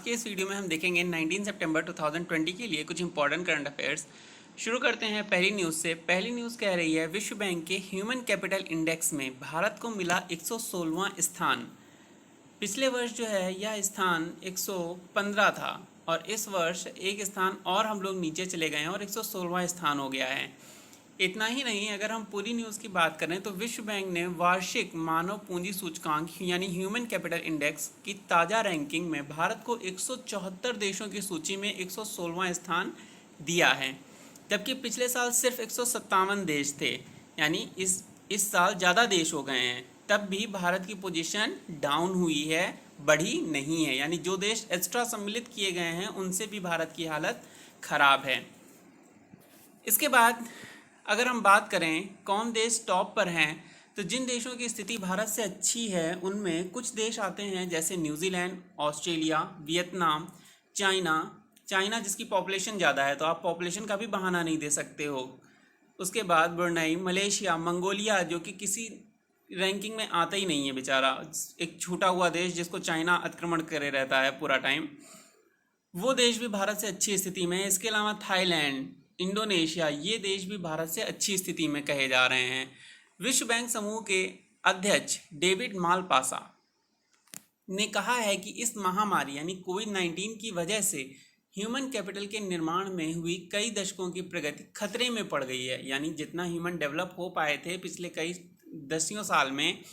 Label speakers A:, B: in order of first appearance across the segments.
A: के इस वीडियो में हम देखेंगे 19 सितंबर 2020 के लिए कुछ इंपॉर्टेंट करंट अफेयर्स। शुरू करते हैं पहली न्यूज़ से। पहली न्यूज़ कह रही है विश्व बैंक के ह्यूमन कैपिटल इंडेक्स में भारत को मिला 116वां स्थान। पिछले वर्ष जो है यह स्थान 115 था और इस वर्ष एक स्थान और हम लोग नीचे चले गए हैं और 116वां स्थान हो गया है। इतना ही नहीं, अगर हम पूरी न्यूज़ की बात करें तो विश्व बैंक ने वार्षिक मानव पूंजी सूचकांक यानी ह्यूमन कैपिटल इंडेक्स की ताज़ा रैंकिंग में भारत को 174 देशों की सूची में 116वां स्थान दिया है, जबकि पिछले साल सिर्फ 157 देश थे। यानी इस साल ज़्यादा देश हो गए हैं, तब भी भारत की पोजीशन डाउन हुई है, बढ़ी नहीं है। यानी जो देश एक्स्ट्रा सम्मिलित किए गए हैं उनसे भी भारत की हालत ख़राब है। इसके बाद अगर हम बात करें कौन देश टॉप पर हैं, तो जिन देशों की स्थिति भारत से अच्छी है उनमें कुछ देश आते हैं जैसे न्यूजीलैंड, ऑस्ट्रेलिया, वियतनाम, चाइना जिसकी पॉपुलेशन ज़्यादा है तो आप पॉपुलेशन का भी बहाना नहीं दे सकते हो। उसके बाद ब्रुनेई, मलेशिया, मंगोलिया जो कि किसी रैंकिंग में आता ही नहीं है बेचारा, एक छूटा हुआ देश जिसको चाइना अतिक्रमण करे रहता है पूरा टाइम, वो देश भी भारत से अच्छी स्थिति में है। इसके अलावा थाईलैंड, इंडोनेशिया, ये देश भी भारत से अच्छी स्थिति में कहे जा रहे हैं। विश्व बैंक समूह के अध्यक्ष डेविड मालपासा ने कहा है कि इस महामारी यानी कोविड-19 की वजह से ह्यूमन कैपिटल के निर्माण में हुई कई दशकों की प्रगति खतरे में पड़ गई है। यानी जितना ह्यूमन डेवलप हो पाए थे पिछले कई दसियों साल में,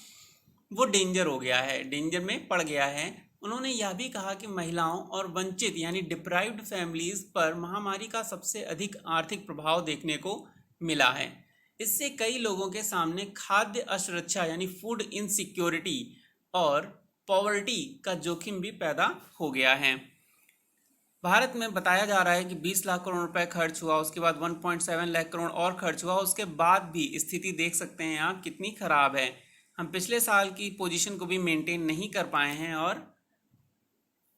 A: वो डेंजर में पड़ गया है। उन्होंने यह भी कहा कि महिलाओं और वंचित यानी डिप्राइव्ड फैमिलीज पर महामारी का सबसे अधिक आर्थिक प्रभाव देखने को मिला है। इससे कई लोगों के सामने खाद्य असुरक्षा यानी फूड इनसिक्योरिटी और पॉवर्टी का जोखिम भी पैदा हो गया है। भारत में बताया जा रहा है कि 20 लाख करोड़ रुपए खर्च हुआ, उसके बाद 1.7 लाख करोड़ और खर्च हुआ। उसके बाद भी स्थिति देख सकते हैं आप कितनी खराब है। हम पिछले साल की पोजीशन को भी मेंटेन नहीं कर पाए हैं और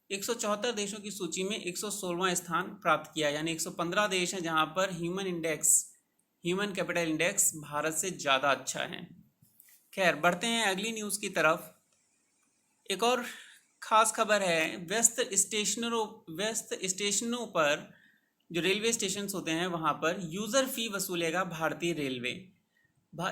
A: 174 देशों की सूची में 116वां स्थान प्राप्त किया। यानी 115 देश हैं जहां पर ह्यूमन कैपिटल इंडेक्स भारत से ज़्यादा अच्छा है। खैर, बढ़ते हैं अगली न्यूज़ की तरफ। एक और ख़ास खबर है, व्यस्त स्टेशनों पर जो रेलवे स्टेशन होते हैं वहां पर यूज़र फ़ी वसूलेगा भारतीय रेलवे।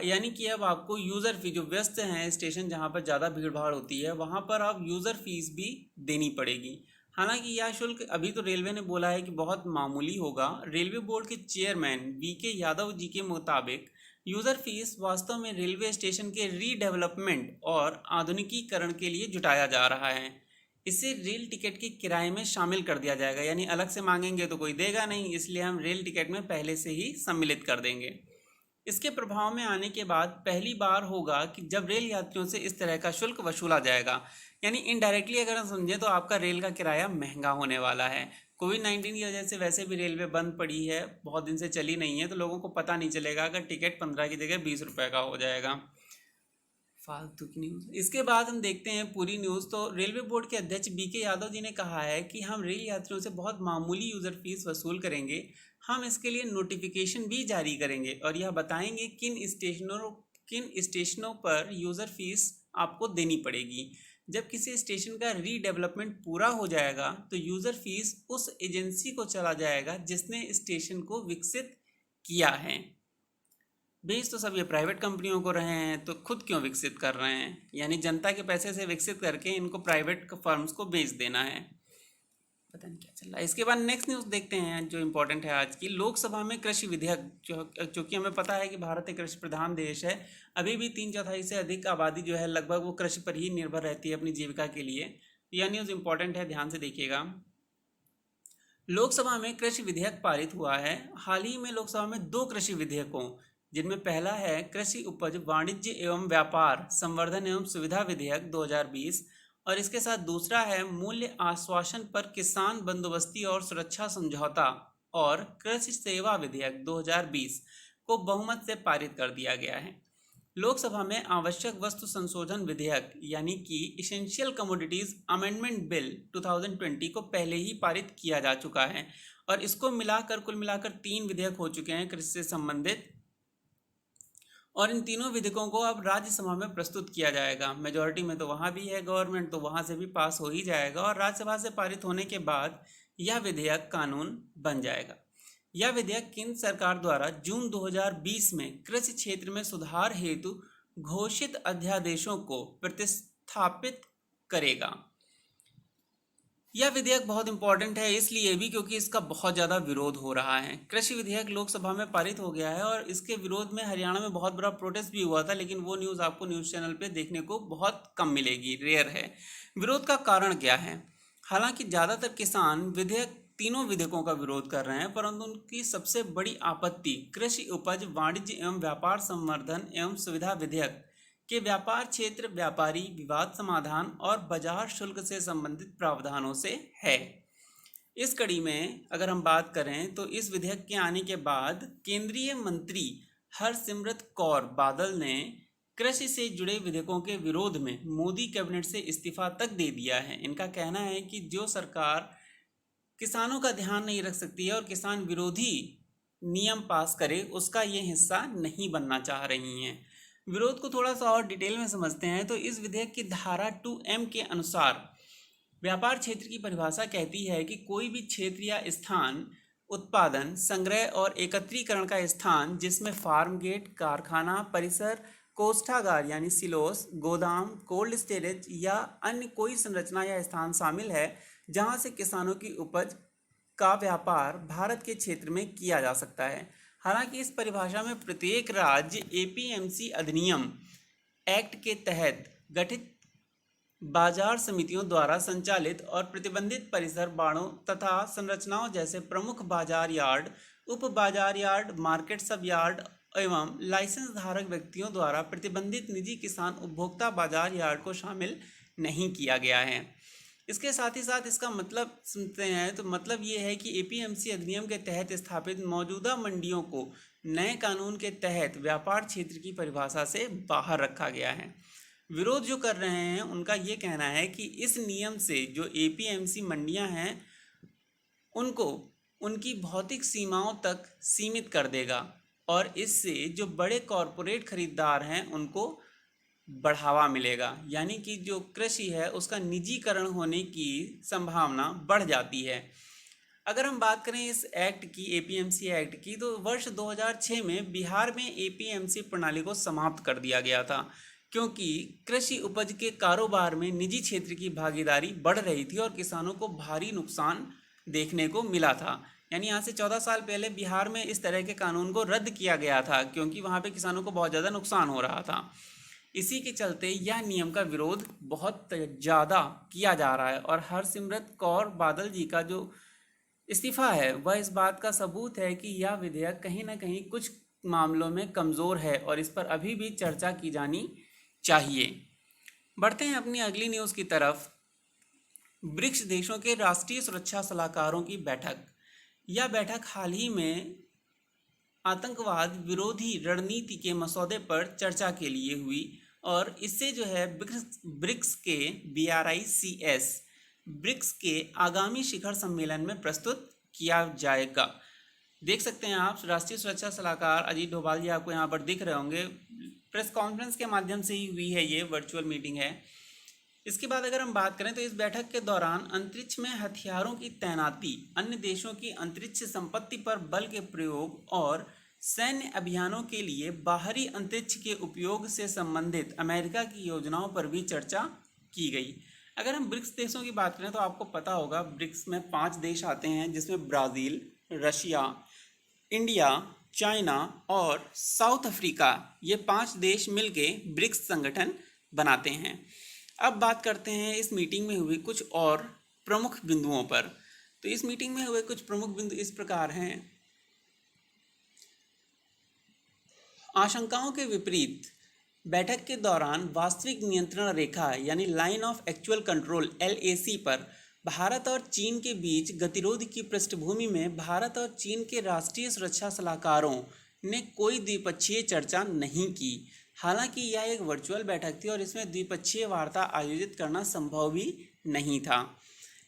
A: यानी कि अब आपको यूज़र फ़ी, जो व्यस्त हैं स्टेशन जहां पर ज़्यादा भीड़ भाड़ होती है वहां पर अब यूज़र फीस भी देनी पड़ेगी। हालांकि यह शुल्क अभी तो रेलवे ने बोला है कि बहुत मामूली होगा। रेलवे बोर्ड के चेयरमैन वीके यादव जी के मुताबिक यूज़र फीस वास्तव में रेलवे स्टेशन के रीडेवलपमेंट और आधुनिकीकरण के लिए जुटाया जा रहा है। इसे रेल टिकट के किराए में शामिल कर दिया जाएगा। यानी अलग से मांगेंगे तो कोई देगा नहीं, इसलिए हम रेल टिकट में पहले से ही सम्मिलित कर देंगे। इसके प्रभाव में आने के बाद पहली बार होगा कि जब रेल यात्रियों से इस तरह का शुल्क वसूला जाएगा। यानी इनडायरेक्टली अगर हम समझें तो आपका रेल का किराया महंगा होने वाला है। कोविड-19 की वजह से वैसे भी रेलवे बंद पड़ी है, बहुत दिन से चली नहीं है, तो लोगों को पता नहीं चलेगा अगर टिकट 15 की जगह 20 रुपये का हो जाएगा। फालतू की न्यूज़। इसके बाद हम देखते हैं पूरी न्यूज़। तो रेलवे बोर्ड के अध्यक्ष बीके यादव जी ने कहा है कि हम रेल यात्रियों से बहुत मामूली यूज़र फीस वसूल करेंगे। हम इसके लिए नोटिफिकेशन भी जारी करेंगे और यह बताएंगे किन स्टेशनों पर यूज़र फीस आपको देनी पड़ेगी। जब किसी स्टेशन का रीडेवलपमेंट पूरा हो जाएगा तो यूज़र फीस उस एजेंसी को चला जाएगा जिसने स्टेशन को विकसित किया है। बेच तो सब ये प्राइवेट कंपनियों को रहे हैं, तो खुद क्यों विकसित कर रहे हैं? यानी जनता के पैसे से विकसित करके इनको प्राइवेट फर्म्स को बेच देना है। पता नहीं क्या चल रहा है। इसके बाद नेक्स्ट न्यूज़ देखते हैं जो इम्पोर्टेंट है आज की। लोकसभा में कृषि विधेयक, चूँकि हमें पता है कि भारत एक कृषि प्रधान देश है, अभी भी 3/4 से अधिक आबादी जो है लगभग वो कृषि पर ही निर्भर रहती है अपनी जीविका के लिए। यह न्यूज़ इम्पोर्टेंट है, ध्यान से देखिएगा। लोकसभा में कृषि विधेयक पारित हुआ है। हाल ही में लोकसभा में 2 कृषि विधेयकों, जिनमें पहला है कृषि उपज वाणिज्य एवं व्यापार संवर्धन एवं सुविधा विधेयक 2020 और इसके साथ दूसरा है मूल्य आश्वासन पर किसान बंदोबस्ती और सुरक्षा समझौता और कृषि सेवा विधेयक 2020 को बहुमत से पारित कर दिया गया है। लोकसभा में आवश्यक वस्तु संशोधन विधेयक यानी कि इसेंशियल कमोडिटीज अमेंडमेंट बिल 2020 को पहले ही पारित किया जा चुका है और इसको कुल मिलाकर 3 विधेयक हो चुके हैं कृषि से संबंधित। और इन तीनों विधेयकों को अब राज्यसभा में प्रस्तुत किया जाएगा। मेजोरिटी में तो वहाँ भी है गवर्नमेंट, तो वहाँ से भी पास हो ही जाएगा और राज्यसभा से पारित होने के बाद यह विधेयक कानून बन जाएगा। यह विधेयक केंद्र सरकार द्वारा जून 2020 में कृषि क्षेत्र में सुधार हेतु घोषित अध्यादेशों को प्रतिस्थापित करेगा। यह विधेयक बहुत इंपॉर्टेंट है इसलिए भी क्योंकि इसका बहुत ज़्यादा विरोध हो रहा है। कृषि विधेयक लोकसभा में पारित हो गया है और इसके विरोध में हरियाणा में बहुत बड़ा प्रोटेस्ट भी हुआ था, लेकिन वो न्यूज़ आपको न्यूज़ चैनल पे देखने को बहुत कम मिलेगी, रेयर है। विरोध का कारण क्या है? हालांकि ज़्यादातर किसान तीनों विधेयकों का विरोध कर रहे हैं, परंतु उनकी सबसे बड़ी आपत्ति कृषि उपज वाणिज्य एवं व्यापार संवर्धन एवं सुविधा विधेयक के व्यापार क्षेत्र, व्यापारी विवाद समाधान और बाजार शुल्क से संबंधित प्रावधानों से है। इस कड़ी में अगर हम बात करें तो इस विधेयक के आने के बाद केंद्रीय मंत्री हरसिमरत कौर बादल ने कृषि से जुड़े विधेयकों के विरोध में मोदी कैबिनेट से इस्तीफा तक दे दिया है। इनका कहना है कि जो सरकार किसानों का ध्यान नहीं रख सकती है और किसान विरोधी नियम पास करे, उसका ये हिस्सा नहीं बनना चाह रही हैं। विरोध को थोड़ा सा और डिटेल में समझते हैं तो इस विधेयक की धारा 2M के अनुसार व्यापार क्षेत्र की परिभाषा कहती है कि कोई भी क्षेत्र या स्थान उत्पादन, संग्रह और एकत्रीकरण का स्थान जिसमें फार्म गेट, कारखाना परिसर, कोष्ठागार यानी सिलोस, गोदाम, कोल्ड स्टोरेज या अन्य कोई संरचना या स्थान शामिल है जहां से किसानों की उपज का व्यापार भारत के क्षेत्र में किया जा सकता है। हालांकि इस परिभाषा में प्रत्येक राज्य एपीएमसी अधिनियम एक्ट के तहत गठित बाजार समितियों द्वारा संचालित और प्रतिबंधित परिसर, बाड़ों तथा संरचनाओं जैसे प्रमुख बाजार यार्ड, उप बाजार यार्ड, मार्केट सब यार्ड एवं लाइसेंस धारक व्यक्तियों द्वारा प्रतिबंधित निजी किसान उपभोक्ता बाजार यार्ड को शामिल नहीं किया गया है। इसके साथ ही साथ इसका मतलब सुनते हैं तो मतलब ये है कि एपीएमसी अधिनियम के तहत स्थापित मौजूदा मंडियों को नए कानून के तहत व्यापार क्षेत्र की परिभाषा से बाहर रखा गया है। विरोध जो कर रहे हैं उनका ये कहना है कि इस नियम से जो एपीएमसी मंडियां हैं उनको उनकी भौतिक सीमाओं तक सीमित कर देगा और इससे जो बड़े कॉरपोरेट खरीदार हैं उनको बढ़ावा मिलेगा, यानी कि जो कृषि है उसका निजीकरण होने की संभावना बढ़ जाती है। अगर हम बात करें इस एक्ट की, एपीएमसी एक्ट की, तो वर्ष 2006 में बिहार में एपीएमसी प्रणाली को समाप्त कर दिया गया था क्योंकि कृषि उपज के कारोबार में निजी क्षेत्र की भागीदारी बढ़ रही थी और किसानों को भारी नुकसान देखने को मिला था। यानी यहाँ से 14 साल पहले बिहार में इस तरह के कानून को रद्द किया गया था क्योंकि वहाँ पे किसानों को बहुत ज़्यादा नुकसान हो रहा था। इसी के चलते यह नियम का विरोध बहुत ज़्यादा किया जा रहा है और हरसिमरत कौर बादल जी का जो इस्तीफा है वह इस बात का सबूत है कि यह विधेयक कहीं ना कहीं कुछ मामलों में कमज़ोर है और इस पर अभी भी चर्चा की जानी चाहिए। बढ़ते हैं अपनी अगली न्यूज़ की तरफ। ब्रिक्स देशों के राष्ट्रीय सुरक्षा सलाहकारों की बैठक। यह बैठक हाल ही में आतंकवाद विरोधी रणनीति के मसौदे पर चर्चा के लिए हुई और इससे जो है ब्रिक्स के ब्रिक्स के आगामी शिखर सम्मेलन में प्रस्तुत किया जाएगा। देख सकते हैं आप, राष्ट्रीय सुरक्षा सलाहकार अजीत डोभाल जी आपको यहाँ पर दिख रहे होंगे। प्रेस कॉन्फ्रेंस के माध्यम से ही हुई है, ये वर्चुअल मीटिंग है। इसके बाद अगर हम बात करें तो इस बैठक के दौरान अंतरिक्ष में हथियारों की तैनाती, अन्य देशों की अंतरिक्ष संपत्ति पर बल के प्रयोग और सैन्य अभियानों के लिए बाहरी अंतरिक्ष के उपयोग से संबंधित अमेरिका की योजनाओं पर भी चर्चा की गई। अगर हम ब्रिक्स देशों की बात करें तो आपको पता होगा ब्रिक्स में 5 देश आते हैं जिसमें ब्राज़ील, रशिया, इंडिया, चाइना और साउथ अफ्रीका, ये 5 देश मिलके ब्रिक्स संगठन बनाते हैं। अब बात करते हैं इस मीटिंग में हुए कुछ और प्रमुख बिंदुओं पर। तो इस मीटिंग में हुए कुछ प्रमुख बिंदु इस प्रकार हैं। आशंकाओं के विपरीत बैठक के दौरान वास्तविक नियंत्रण रेखा यानी line of actual control LAC पर भारत और चीन के बीच गतिरोध की पृष्ठभूमि में भारत और चीन के राष्ट्रीय सुरक्षा सलाहकारों ने कोई द्विपक्षीय चर्चा नहीं की। हालांकि यह एक वर्चुअल बैठक थी और इसमें द्विपक्षीय वार्ता आयोजित करना संभव भी नहीं था,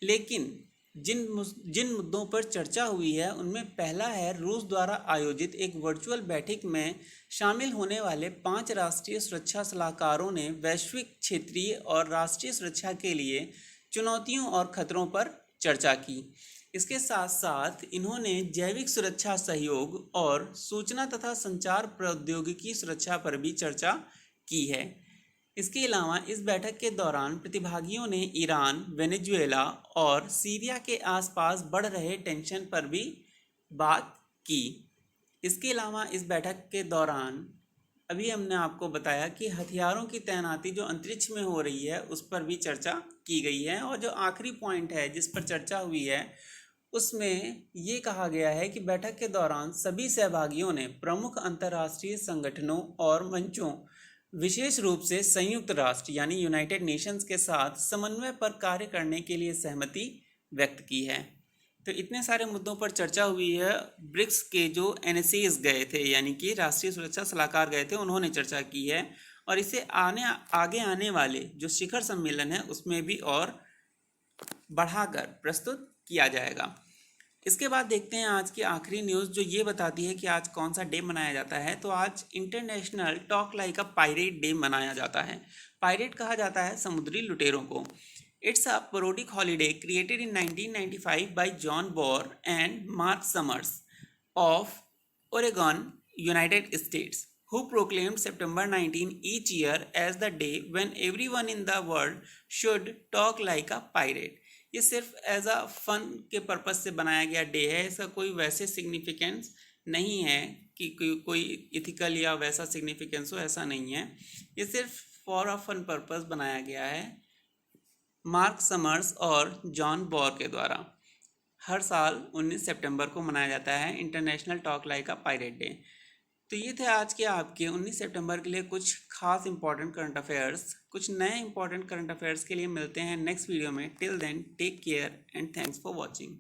A: लेकिन जिन मुद्दों पर चर्चा हुई है उनमें पहला है रूस द्वारा आयोजित एक वर्चुअल बैठक में शामिल होने वाले 5 राष्ट्रीय सुरक्षा सलाहकारों ने वैश्विक, क्षेत्रीय और राष्ट्रीय सुरक्षा के लिए चुनौतियों और खतरों पर चर्चा की। इसके साथ साथ इन्होंने जैविक सुरक्षा सहयोग और सूचना तथा संचार प्रौद्योगिकी सुरक्षा पर भी चर्चा की है। इसके अलावा इस बैठक के दौरान प्रतिभागियों ने ईरान, वेनेजुएला और सीरिया के आसपास बढ़ रहे टेंशन पर भी बात की। इसके अलावा इस बैठक के दौरान अभी हमने आपको बताया कि हथियारों की तैनाती जो अंतरिक्ष में हो रही है उस पर भी चर्चा की गई है। और जो आखिरी पॉइंट है जिस पर चर्चा हुई है उसमें ये कहा गया है कि बैठक के दौरान सभी सहभागियों ने प्रमुख अंतर्राष्ट्रीय संगठनों और मंचों, विशेष रूप से संयुक्त राष्ट्र यानी यूनाइटेड नेशंस के साथ समन्वय पर कार्य करने के लिए सहमति व्यक्त की है। तो इतने सारे मुद्दों पर चर्चा हुई है। ब्रिक्स के जो एनएसएस गए थे यानी कि राष्ट्रीय सुरक्षा सलाहकार गए थे, उन्होंने चर्चा की है और इसे आगे आने वाले जो शिखर सम्मेलन है उसमें भी और बढ़ाकर प्रस्तुत किया जाएगा। इसके बाद देखते हैं आज की आखिरी न्यूज़ जो ये बताती है कि आज कौन सा डे मनाया जाता है। तो आज इंटरनेशनल टॉक लाइक अ पायरेट डे मनाया जाता है। पायरेट कहा जाता है समुद्री लुटेरों को। It's a parodic holiday created in 1995 by John Bohr and Mark Summers of Oregon, United States, who proclaimed September 19 each year as the day when everyone in the world should talk like a pirate. ये सिर्फ as a fun के purpose से बनाया गया day है। इसका कोई वैसे सिग्निफिकेंस नहीं है कि कोई इथिकल या वैसा सिग्निफिकेंस हो, ऐसा नहीं है। ये सिर्फ फॉर अ फन पर्पज बनाया गया है मार्क समर्स और जॉन बॉर के द्वारा। हर साल 19 सितंबर को मनाया जाता है इंटरनेशनल टॉक लाइक अ पायरेट डे। तो ये थे आज के आपके 19 सितंबर के लिए कुछ खास इंपॉर्टेंट करंट अफेयर्स। कुछ नए इंपॉर्टेंट करंट अफेयर्स के लिए मिलते हैं नेक्स्ट वीडियो में। Till then take care and thanks for watching.